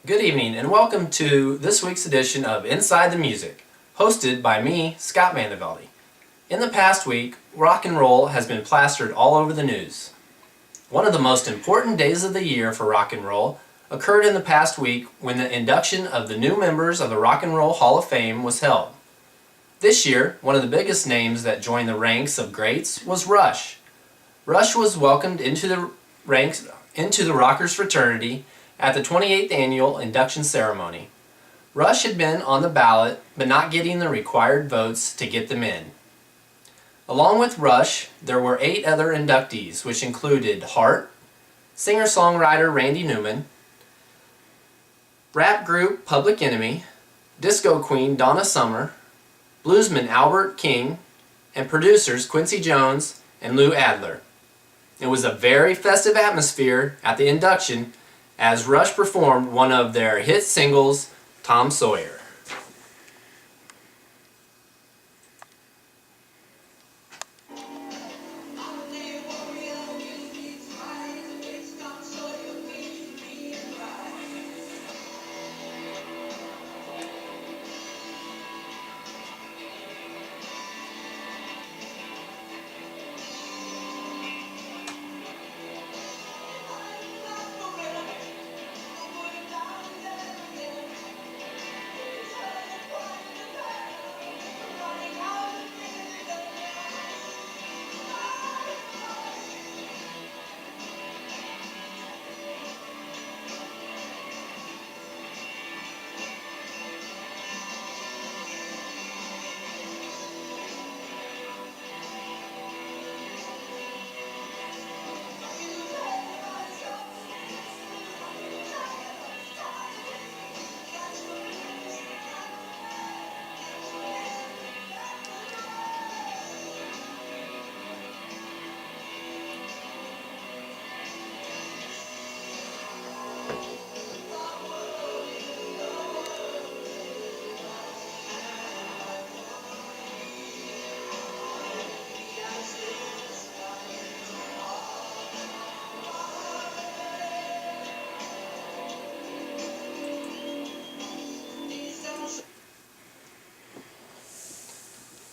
Good evening and welcome to this week's edition of Inside the Music, hosted by me, Scott Vandeveldy. In the past week, rock and roll has been plastered all over the news. One of the most important days of the year for rock and roll occurred in the past week when the induction of the new members of the Rock and Roll Hall of Fame was held. This year, one of the biggest names that joined the ranks of greats was Rush. Rush was welcomed into the Rockers fraternity at the 28th annual induction ceremony. Rush had been on the ballot but not getting the required votes to get them in. Along with Rush, there were 8 other inductees, which included Heart, singer-songwriter Randy Newman, rap group Public Enemy, disco queen Donna Summer, bluesman Albert King, and producers Quincy Jones and Lou Adler. It was a very festive atmosphere at the induction as Rush performed one of their hit singles, Tom Sawyer.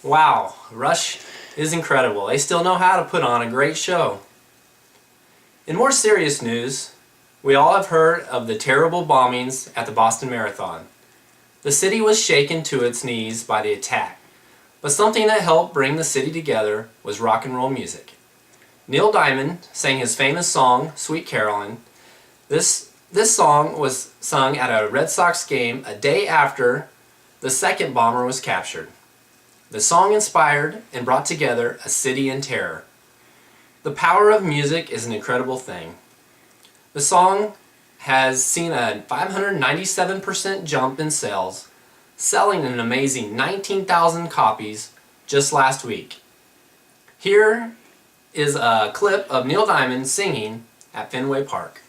Wow, Rush is incredible. They still know how to put on a great show. In more serious news, we all have heard of the terrible bombings at the Boston Marathon. The city was shaken to its knees by the attack, but something that helped bring the city together was rock and roll music. Neil Diamond sang his famous song, Sweet Caroline. This song was sung at a Red Sox game a day after the second bomber was captured. The song inspired and brought together a city in terror. The power of music is an incredible thing. The song has seen a 597% jump in sales, selling an amazing 19,000 copies just last week. Here is a clip of Neil Diamond singing at Fenway Park.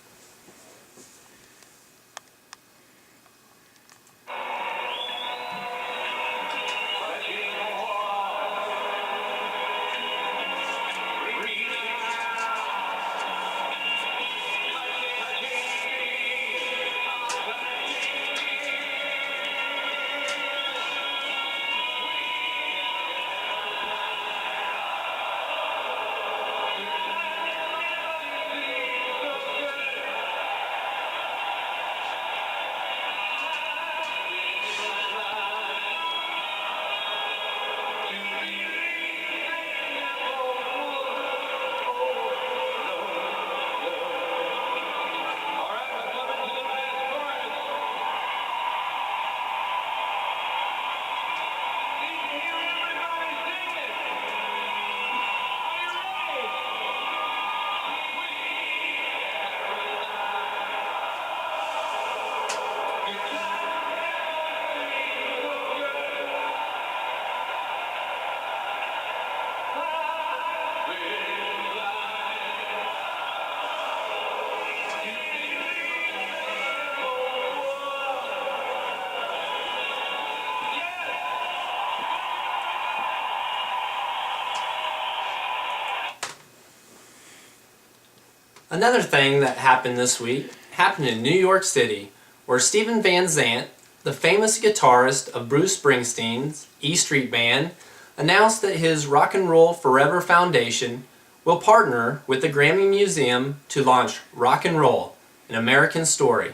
Another thing that happened this week happened in New York City where Steven Van Zandt, the famous guitarist of Bruce Springsteen's E Street Band, announced that his Rock and Roll Forever Foundation will partner with the Grammy Museum to launch Rock and Roll, an American Story,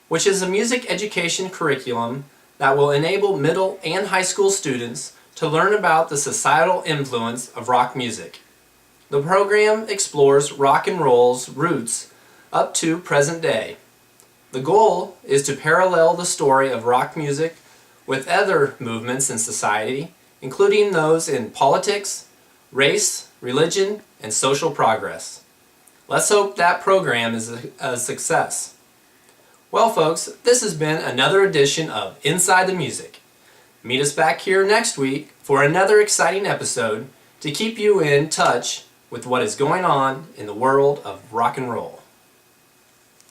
which is a music education curriculum that will enable middle and high school students to learn about the societal influence of rock music. The program explores rock and roll's roots up to present day. The goal is to parallel the story of rock music with other movements in society, including those in politics, race, religion, and social progress. Let's hope that program is a success. Well folks, this has been another edition of Inside the Music. Meet us back here next week for another exciting episode to keep you in touch with what is going on in the world of rock and roll.